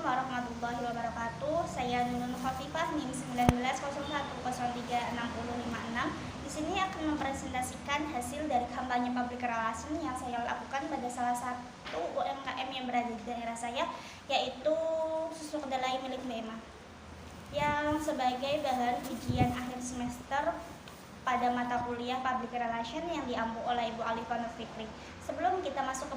warahmatullahi wabarakatuh. Saya Nunun Khafifah, NIM 1901036056. Di sini akan mempresentasikan hasil dari kampanye public relation yang saya lakukan pada salah satu UMKM yang berada di daerah saya, yaitu susu kedelai milik Mbak Emma, yang sebagai bahan ujian akhir semester pada mata kuliah public relation yang diampu oleh Ibu Alifah Nur Fikri. Sebelum kita masuk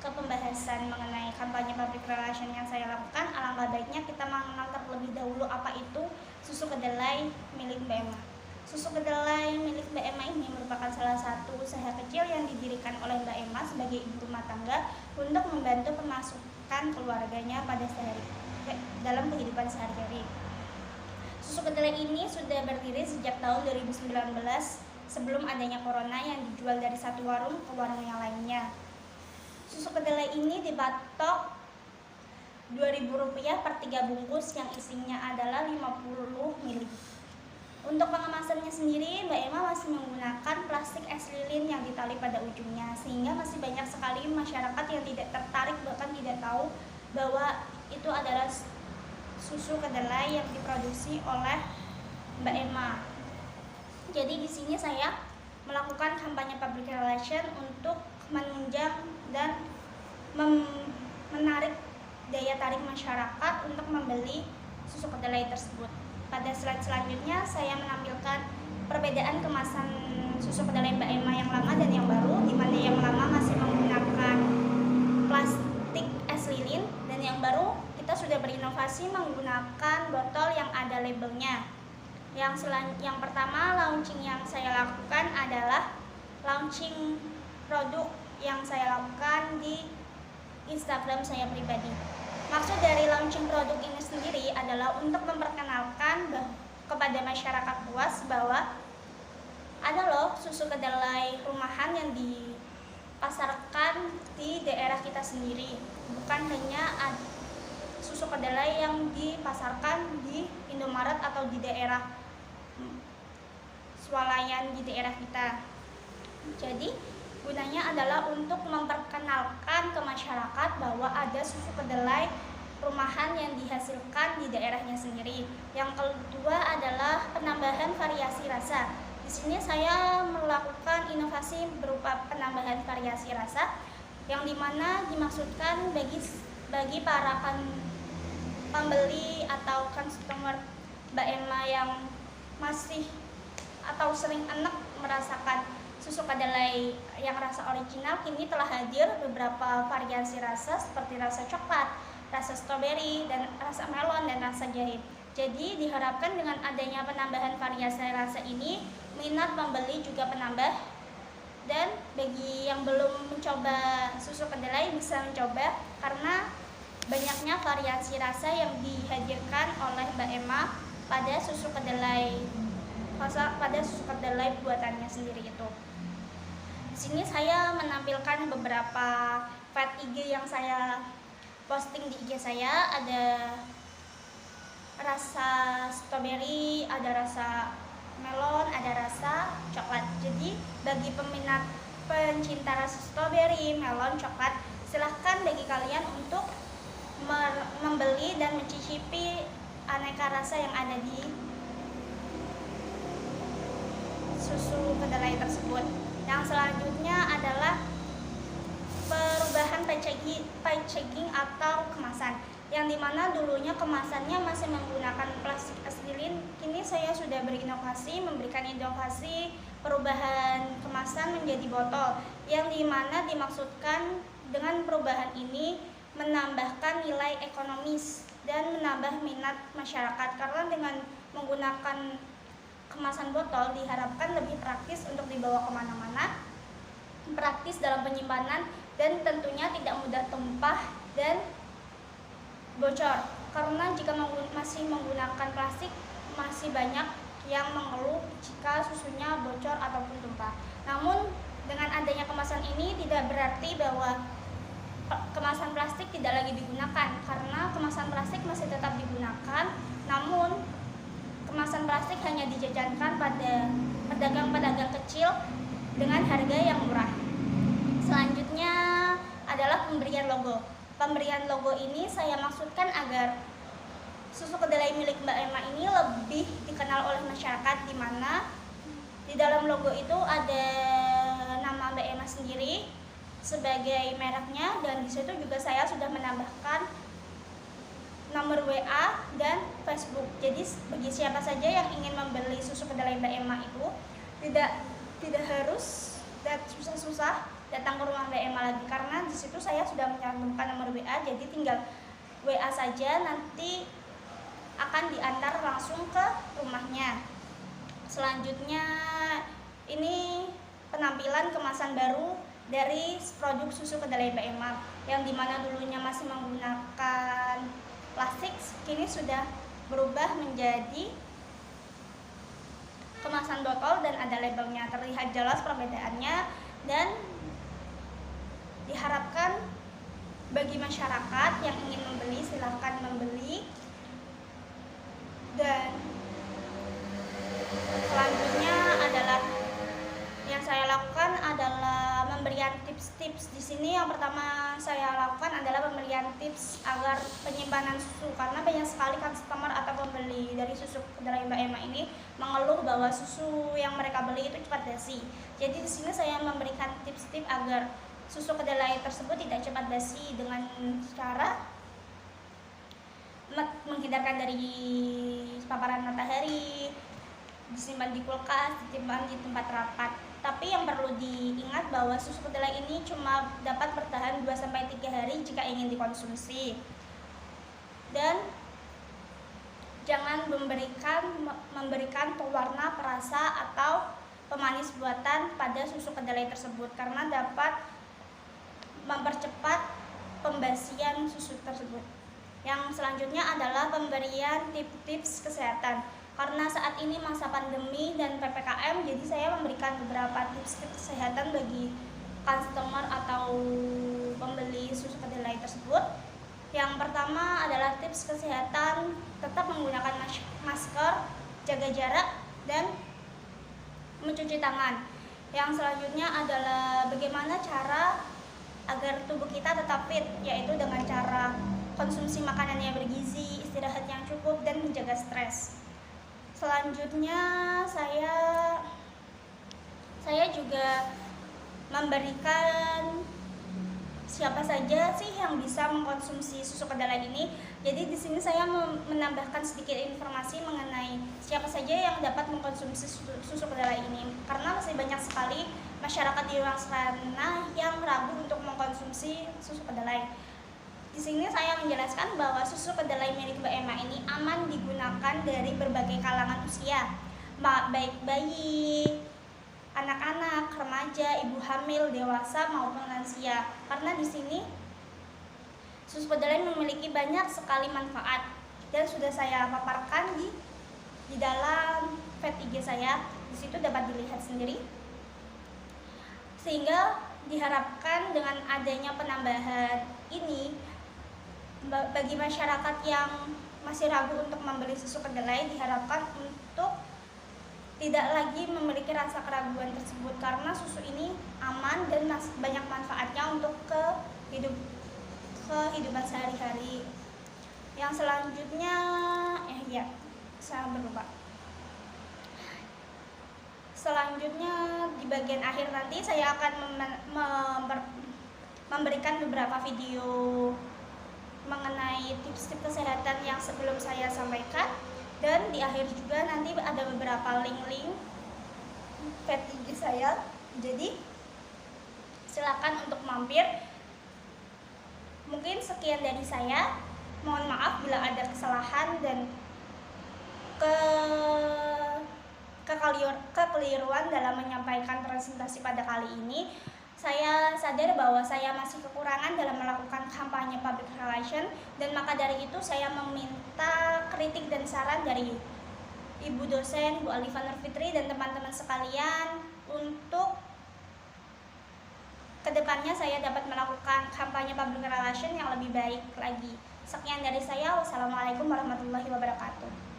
ke pembahasan mengenai kampanye public relation yang saya lakukan, alangkah baiknya kita mengenal terlebih dahulu apa itu susu kedelai milik Mbak Emma. Susu kedelai milik Mbak Emma ini merupakan salah satu usaha kecil yang didirikan oleh Mbak Emma sebagai ibu rumah tangga untuk membantu pemasukan keluarganya pada dalam kehidupan sehari-hari. Susu kedelai ini sudah berdiri sejak tahun 2019 sebelum adanya corona, yang dijual dari satu warung ke warung yang lainnya. Susu kedelai ini dipatok Rp2.000 per 3 bungkus yang isinya adalah 50 ml. Untuk pengemasannya sendiri, Mbak Emma masih menggunakan plastik es lilin yang ditali pada ujungnya, sehingga masih banyak sekali masyarakat yang tidak tertarik, bahkan tidak tahu bahwa itu adalah susu kedelai yang diproduksi oleh Mbak Emma. Jadi di sini saya melakukan kampanye public relation untuk menunjang dan menarik daya tarik masyarakat untuk membeli susu kedelai tersebut. Pada slide selanjutnya saya menampilkan perbedaan kemasan susu kedelai Mbak Emma yang lama dan yang baru, di mana yang lama masih menggunakan plastik es lilin dan yang baru kita sudah berinovasi menggunakan botol yang ada labelnya. Yang pertama launching yang saya lakukan adalah launching produk yang saya lakukan di Instagram saya pribadi. Maksud dari launching produk ini sendiri adalah untuk memperkenalkan kepada masyarakat luas bahwa ada loh susu kedelai rumahan yang dipasarkan di daerah kita sendiri, bukan hanya susu kedelai yang dipasarkan di Indomaret atau di daerah swalayan di daerah kita. Jadi gunanya adalah untuk memperkenalkan ke masyarakat bahwa ada susu kedelai rumahan yang dihasilkan di daerahnya sendiri. Yang kedua adalah penambahan variasi rasa. Di sini saya melakukan inovasi berupa penambahan variasi rasa, yang dimana dimaksudkan bagi para pembeli atau customer Mbak Emma yang masih atau sering enak merasakan susu kedelai yang rasa original, kini telah hadir beberapa variasi rasa seperti rasa coklat, rasa stroberi, dan rasa melon, dan rasa jahe. Jadi diharapkan dengan adanya penambahan variasi rasa ini, minat pembeli juga penambah, dan bagi yang belum mencoba susu kedelai bisa mencoba karena banyaknya variasi rasa yang dihadirkan oleh Mbak Emma pada susu kedelai buatannya sendiri itu. Di sini saya menampilkan beberapa feed IG yang saya posting di IG saya. Ada rasa stroberi, ada rasa melon, ada rasa coklat. Jadi bagi peminat pencinta rasa stroberi, melon, coklat, silahkan bagi kalian untuk membeli dan mencicipi aneka rasa yang ada di susu kedelai tersebut. Yang selanjutnya adalah perubahan packaging atau kemasan, yang dimana dulunya kemasannya masih menggunakan plastik es lilin. Kini saya sudah memberikan inovasi perubahan kemasan menjadi botol, yang dimana dimaksudkan dengan perubahan ini menambahkan nilai ekonomis dan menambah minat masyarakat, karena dengan menggunakan kemasan botol diharapkan lebih praktis untuk dibawa kemana-mana, praktis dalam penyimpanan, dan tentunya tidak mudah tumpah dan bocor. Karena jika masih menggunakan plastik, masih banyak yang mengeluh jika susunya bocor ataupun tumpah. Namun dengan adanya kemasan ini tidak berarti bahwa kemasan plastik tidak lagi digunakan, karena kemasan plastik masih tetap digunakan, namun kemasan plastik hanya dijajankan pada pedagang-pedagang kecil dengan harga yang murah. Selanjutnya adalah pemberian logo. pemberian logo ini saya maksudkan agar susu kedelai milik Mbak Emma ini lebih dikenal oleh masyarakat, di mana di dalam logo itu ada nama Mbak Emma sendiri sebagai mereknya, dan di situ juga saya sudah menambahkan nomor WA dan Facebook. Jadi bagi siapa saja yang ingin membeli susu kedelai Mbak Emma itu tidak harus susah-susah datang ke rumah Mbak Emma lagi, karena di situ saya sudah mencantumkan nomor WA. Jadi tinggal WA saja, nanti akan diantar langsung ke rumahnya. Selanjutnya ini penampilan kemasan baru dari produk susu kedelai Mbak Emma, yang dimana dulunya masih menggunakan plastik, kini sudah berubah menjadi kemasan botol dan ada labelnya. Terlihat jelas perbedaannya, dan diharapkan bagi masyarakat yang ingin membeli silahkan membeli. Dan selanjutnya adalah yang saya lakukan adalah memberikan tips-tips di sini. Yang pertama saya lakukan adalah memberikan tips agar penyimpanan susu, karena banyak sekali customer atau pembeli dari susu kedelai Mbak Emma ini mengeluh bahwa susu yang mereka beli itu cepat basi. Jadi di sini saya memberikan tips-tips agar susu kedelai tersebut tidak cepat basi dengan cara menghindarkan dari paparan matahari, disimpan di kulkas, disimpan di tempat rapat. Tapi yang perlu diingat bahwa susu kedelai ini cuma dapat bertahan 2-3 hari jika ingin dikonsumsi. Dan jangan memberikan pewarna, perasa atau pemanis buatan pada susu kedelai tersebut, karena dapat mempercepat pembasian susu tersebut. Yang selanjutnya adalah pemberian tips-tips kesehatan. Karena saat ini masa pandemi dan PPKM, jadi saya memberikan beberapa tips kesehatan bagi customer atau pembeli susu kedelai tersebut. Yang pertama adalah tips kesehatan, tetap menggunakan masker, jaga jarak, dan mencuci tangan. Yang selanjutnya adalah bagaimana cara agar tubuh kita tetap fit, yaitu dengan cara konsumsi makanan yang bergizi, istirahat yang cukup, dan menjaga stres. Selanjutnya saya juga memberikan siapa saja sih yang bisa mengkonsumsi susu kedelai ini. Jadi di sini saya menambahkan sedikit informasi mengenai siapa saja yang dapat mengkonsumsi susu kedelai ini, karena masih banyak sekali masyarakat di luar sana yang ragu untuk mengkonsumsi susu kedelai. Di sini saya menjelaskan bahwa susu kedelai milik Mbak Emma ini aman digunakan dari berbagai kalangan usia, baik bayi, anak-anak, remaja, ibu hamil, dewasa maupun lansia. Karena di sini susu kedelai memiliki banyak sekali manfaat dan sudah saya paparkan di dalam feed IG saya. Di situ dapat dilihat sendiri. Sehingga diharapkan dengan adanya penambahan ini, bagi masyarakat yang masih ragu untuk membeli susu kedelai diharapkan untuk tidak lagi memiliki rasa keraguan tersebut, karena susu ini aman dan banyak manfaatnya untuk kehidupan sehari-hari. Yang selanjutnya saya berlupa. Selanjutnya di bagian akhir nanti saya akan memberikan beberapa video mengenai tips-tips kesehatan yang sebelum saya sampaikan, dan di akhir juga nanti ada beberapa link-link feed IG saya. Jadi silakan untuk mampir. Mungkin sekian dari saya. Mohon maaf bila ada kesalahan dan kekeliruan dalam menyampaikan presentasi pada kali ini. Saya sadar bahwa saya masih kekurangan dalam melakukan kampanye public relation, dan maka dari itu saya meminta kritik dan saran dari Ibu dosen, Bu Alifa Nurfitri, dan teman-teman sekalian untuk kedepannya saya dapat melakukan kampanye public relation yang lebih baik lagi. Sekian dari saya. Wassalamualaikum warahmatullahi wabarakatuh.